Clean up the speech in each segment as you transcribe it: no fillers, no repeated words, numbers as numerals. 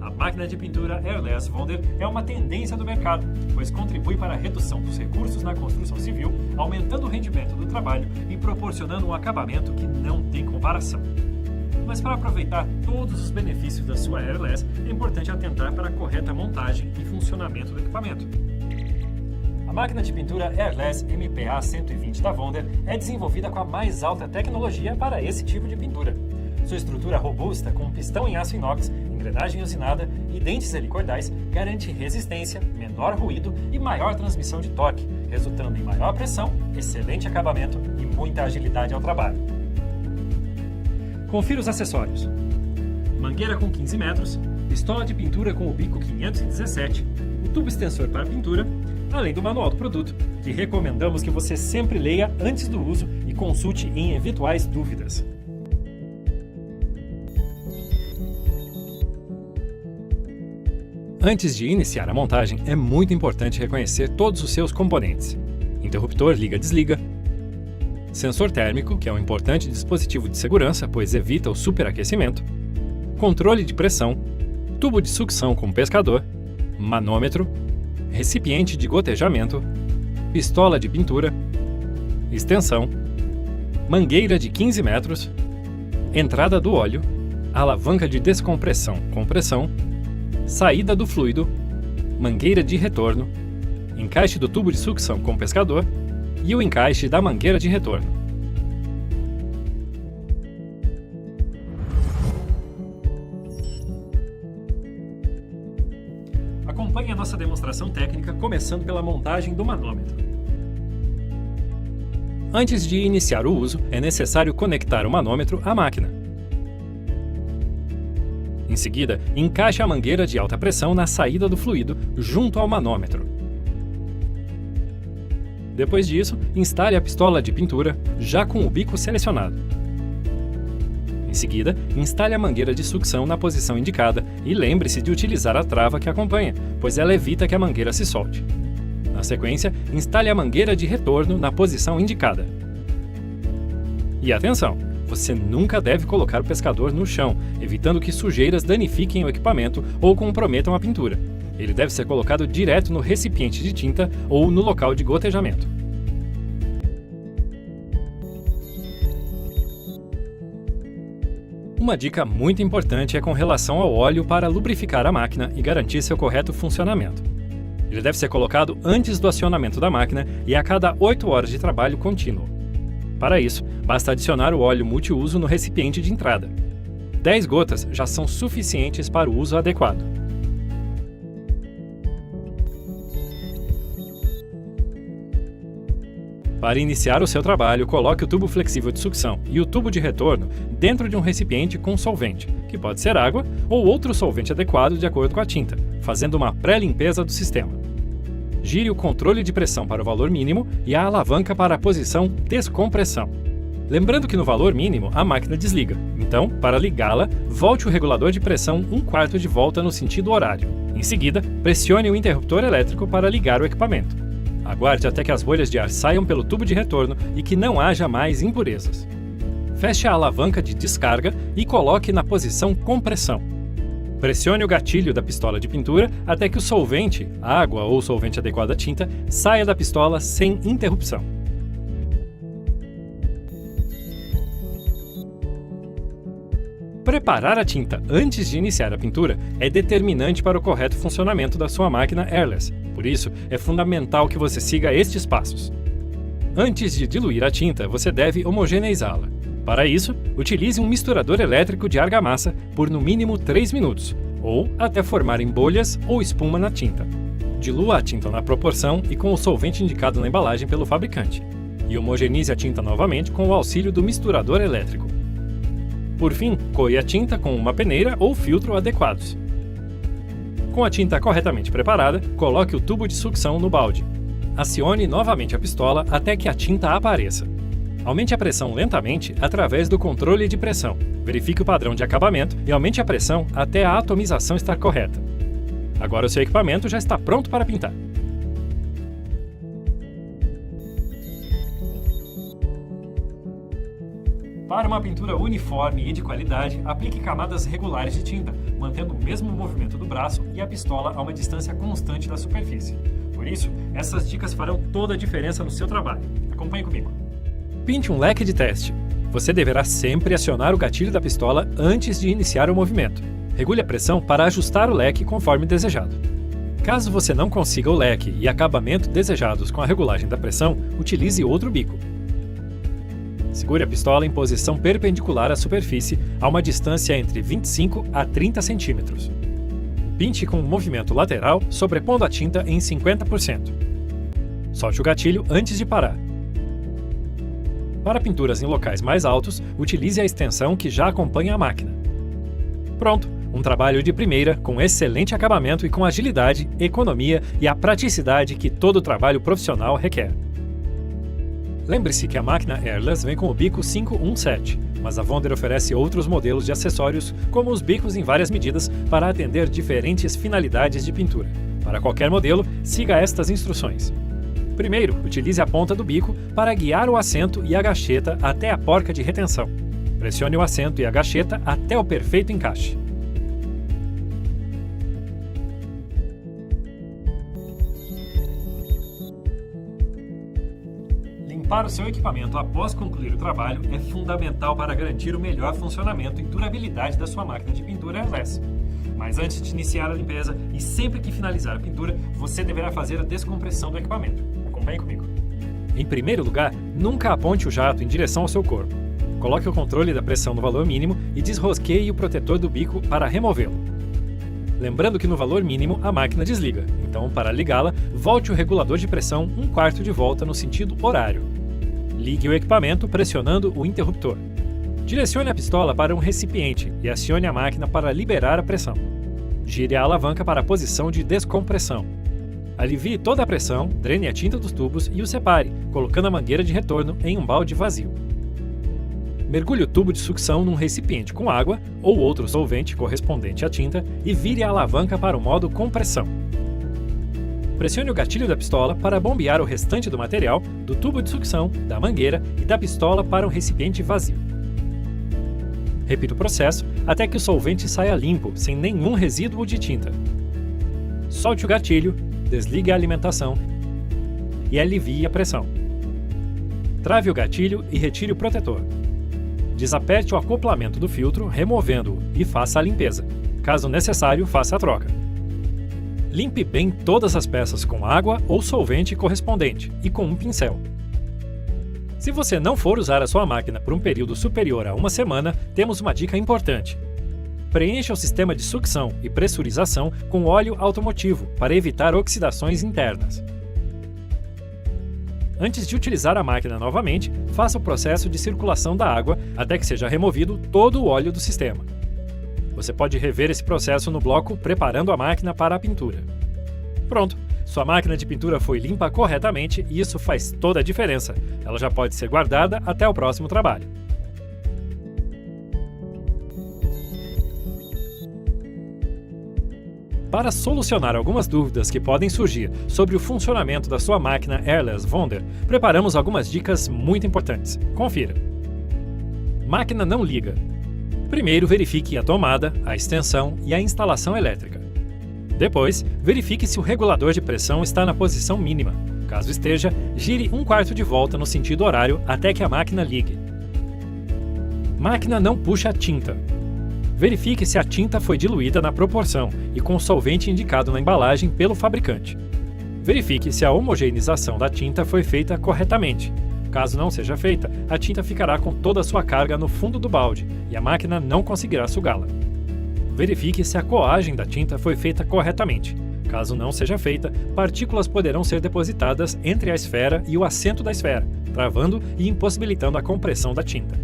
A máquina de pintura Airless Wonder é uma tendência do mercado, pois contribui para a redução dos recursos na construção civil, aumentando o rendimento do trabalho e proporcionando um acabamento que não tem comparação. Mas para aproveitar todos os benefícios da sua Airless, é importante atentar para a correta montagem e funcionamento do equipamento. A máquina de pintura Airless MPA 120 da Wonder é desenvolvida com a mais alta tecnologia para esse tipo de pintura. Sua estrutura robusta, com pistão em aço inox, engrenagem usinada e dentes helicoidais, garante resistência, menor ruído e maior transmissão de torque, resultando em maior pressão, excelente acabamento e muita agilidade ao trabalho. Confira os acessórios: mangueira com 15 metros, pistola de pintura com o bico 517, o tubo extensor para pintura, além do manual do produto, que recomendamos que você sempre leia antes do uso e consulte em eventuais dúvidas. Antes de iniciar a montagem, é muito importante reconhecer todos os seus componentes: interruptor liga-desliga, sensor térmico, que é um importante dispositivo de segurança, pois evita o superaquecimento, controle de pressão, tubo de sucção com pescador, manômetro, recipiente de gotejamento, pistola de pintura, extensão, mangueira de 15 metros, entrada do óleo, alavanca de descompressão com pressão, saída do fluido, mangueira de retorno, encaixe do tubo de sucção com pescador e o encaixe da mangueira de retorno. Acompanhe a nossa demonstração técnica começando pela montagem do manômetro. Antes de iniciar o uso, é necessário conectar o manômetro à máquina. Em seguida, encaixe a mangueira de alta pressão na saída do fluido, junto ao manômetro. Depois disso, instale a pistola de pintura, já com o bico selecionado. Em seguida, instale a mangueira de sucção na posição indicada e lembre-se de utilizar a trava que acompanha, pois ela evita que a mangueira se solte. Na sequência, instale a mangueira de retorno na posição indicada. E atenção! Você nunca deve colocar o pescador no chão, evitando que sujeiras danifiquem o equipamento ou comprometam a pintura. Ele deve ser colocado direto no recipiente de tinta ou no local de gotejamento. Uma dica muito importante é com relação ao óleo para lubrificar a máquina e garantir seu correto funcionamento. Ele deve ser colocado antes do acionamento da máquina e a cada 8 horas de trabalho contínuo. Para isso, basta adicionar o óleo multiuso no recipiente de entrada. 10 gotas já são suficientes para o uso adequado. Para iniciar o seu trabalho, coloque o tubo flexível de sucção e o tubo de retorno dentro de um recipiente com solvente, que pode ser água ou outro solvente adequado de acordo com a tinta, fazendo uma pré-limpeza do sistema. Gire o controle de pressão para o valor mínimo e a alavanca para a posição descompressão. Lembrando que no valor mínimo a máquina desliga, então, para ligá-la, volte o regulador de pressão 1/4 de volta no sentido horário. Em seguida, pressione o interruptor elétrico para ligar o equipamento. Aguarde até que as bolhas de ar saiam pelo tubo de retorno e que não haja mais impurezas. Feche a alavanca de descarga e coloque na posição compressão. Pressione o gatilho da pistola de pintura até que o solvente, água ou solvente adequado à tinta, saia da pistola sem interrupção. Preparar a tinta antes de iniciar a pintura é determinante para o correto funcionamento da sua máquina Airless. Por isso, é fundamental que você siga estes passos. Antes de diluir a tinta, você deve homogeneizá-la. Para isso, utilize um misturador elétrico de argamassa por no mínimo 3 minutos, ou até formarem bolhas ou espuma na tinta. Dilua a tinta na proporção e com o solvente indicado na embalagem pelo fabricante, e homogenize a tinta novamente com o auxílio do misturador elétrico. Por fim, coe a tinta com uma peneira ou filtro adequados. Com a tinta corretamente preparada, coloque o tubo de sucção no balde. Acione novamente a pistola até que a tinta apareça. Aumente a pressão lentamente através do controle de pressão. Verifique o padrão de acabamento e aumente a pressão até a atomização estar correta. Agora o seu equipamento já está pronto para pintar. Para uma pintura uniforme e de qualidade, aplique camadas regulares de tinta, mantendo o mesmo movimento do braço e a pistola a uma distância constante da superfície. Por isso, essas dicas farão toda a diferença no seu trabalho. Acompanhe comigo. Pinte um leque de teste. Você deverá sempre acionar o gatilho da pistola antes de iniciar o movimento. Regule a pressão para ajustar o leque conforme desejado. Caso você não consiga o leque e acabamento desejados com a regulagem da pressão, utilize outro bico. Segure a pistola em posição perpendicular à superfície a uma distância entre 25 a 30 centímetros. Pinte com um movimento lateral, sobrepondo a tinta em 50%. Solte o gatilho antes de parar. Para pinturas em locais mais altos, utilize a extensão que já acompanha a máquina. Pronto! Um trabalho de primeira, com excelente acabamento e com agilidade, economia e a praticidade que todo trabalho profissional requer. Lembre-se que a máquina Airless vem com o bico 517, mas a Wonder oferece outros modelos de acessórios, como os bicos em várias medidas, para atender diferentes finalidades de pintura. Para qualquer modelo, siga estas instruções. Primeiro, utilize a ponta do bico para guiar o assento e a gacheta até a porca de retenção. Pressione o assento e a gacheta até o perfeito encaixe. Limpar o seu equipamento após concluir o trabalho é fundamental para garantir o melhor funcionamento e durabilidade da sua máquina de pintura Airless. Mas antes de iniciar a limpeza e sempre que finalizar a pintura, você deverá fazer a descompressão do equipamento. Acompanhe comigo. Em primeiro lugar, nunca aponte o jato em direção ao seu corpo. Coloque o controle da pressão no valor mínimo e desrosqueie o protetor do bico para removê-lo. Lembrando que no valor mínimo a máquina desliga, então para ligá-la, volte o regulador de pressão 1/4 de volta no sentido horário. Ligue o equipamento pressionando o interruptor. Direcione a pistola para um recipiente e acione a máquina para liberar a pressão. Gire a alavanca para a posição de descompressão. Alivie toda a pressão, drene a tinta dos tubos e o separe, colocando a mangueira de retorno em um balde vazio. Mergulhe o tubo de sucção num recipiente com água ou outro solvente correspondente à tinta e vire a alavanca para o modo compressão. Pressione o gatilho da pistola para bombear o restante do material do tubo de sucção, da mangueira e da pistola para um recipiente vazio. Repita o processo até que o solvente saia limpo, sem nenhum resíduo de tinta. Solte o gatilho, desligue a alimentação e alivie a pressão. Trave o gatilho e retire o protetor. Desaperte o acoplamento do filtro, removendo-o, e faça a limpeza. Caso necessário, faça a troca. Limpe bem todas as peças com água ou solvente correspondente e com um pincel. Se você não for usar a sua máquina por um período superior a uma semana, temos uma dica importante. Preencha o sistema de sucção e pressurização com óleo automotivo para evitar oxidações internas. Antes de utilizar a máquina novamente, faça o processo de circulação da água até que seja removido todo o óleo do sistema. Você pode rever esse processo no bloco Preparando a máquina para a pintura. Pronto! Sua máquina de pintura foi limpa corretamente e isso faz toda a diferença. Ela já pode ser guardada até o próximo trabalho. Para solucionar algumas dúvidas que podem surgir sobre o funcionamento da sua máquina Airless Wonder, preparamos algumas dicas muito importantes. Confira. Máquina não liga. Primeiro, verifique a tomada, a extensão e a instalação elétrica. Depois, verifique se o regulador de pressão está na posição mínima. Caso esteja, gire 1/4 de volta no sentido horário até que a máquina ligue. Máquina não puxa tinta. Verifique se a tinta foi diluída na proporção e com o solvente indicado na embalagem pelo fabricante. Verifique se a homogeneização da tinta foi feita corretamente. Caso não seja feita, a tinta ficará com toda a sua carga no fundo do balde e a máquina não conseguirá sugá-la. Verifique se a coagem da tinta foi feita corretamente. Caso não seja feita, partículas poderão ser depositadas entre a esfera e o assento da esfera, travando e impossibilitando a compressão da tinta.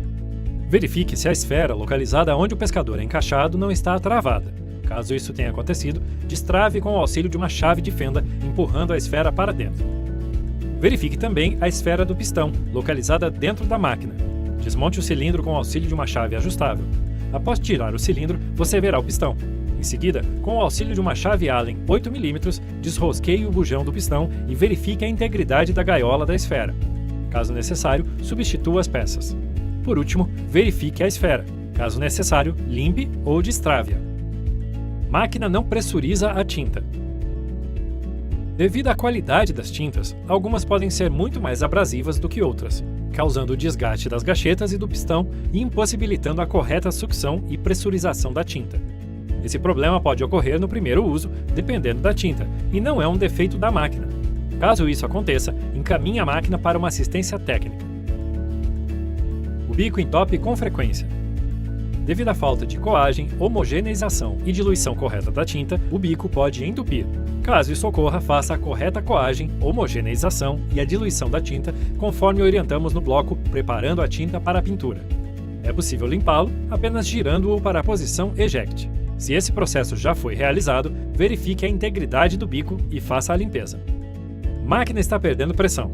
Verifique se a esfera localizada onde o pescador é encaixado não está travada. Caso isso tenha acontecido, destrave com o auxílio de uma chave de fenda, empurrando a esfera para dentro. Verifique também a esfera do pistão, localizada dentro da máquina. Desmonte o cilindro com o auxílio de uma chave ajustável. Após tirar o cilindro, você verá o pistão. Em seguida, com o auxílio de uma chave Allen 8 mm, desrosqueie o bujão do pistão e verifique a integridade da gaiola da esfera. Caso necessário, substitua as peças. Por último, verifique a esfera. Caso necessário, limpe ou destrave-a. Máquina não pressuriza a tinta. Devido à qualidade das tintas, algumas podem ser muito mais abrasivas do que outras, causando o desgaste das gachetas e do pistão e impossibilitando a correta sucção e pressurização da tinta. Esse problema pode ocorrer no primeiro uso, dependendo da tinta, e não é um defeito da máquina. Caso isso aconteça, encaminhe a máquina para uma assistência técnica. O bico entope com frequência. Devido à falta de coagem, homogeneização e diluição correta da tinta, o bico pode entupir. Caso isso ocorra, faça a correta coagem, homogeneização e a diluição da tinta, conforme orientamos no bloco Preparando a Tinta para a Pintura. É possível limpá-lo apenas girando-o para a posição Eject. Se esse processo já foi realizado, verifique a integridade do bico e faça a limpeza. Máquina está perdendo pressão.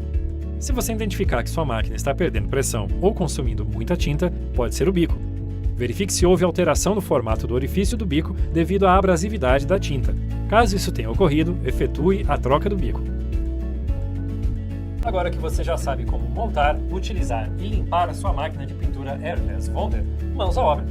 Se você identificar que sua máquina está perdendo pressão ou consumindo muita tinta, pode ser o bico. Verifique se houve alteração no formato do orifício do bico devido à abrasividade da tinta. Caso isso tenha ocorrido, efetue a troca do bico. Agora que você já sabe como montar, utilizar e limpar a sua máquina de pintura Airless Wonder, mãos à obra!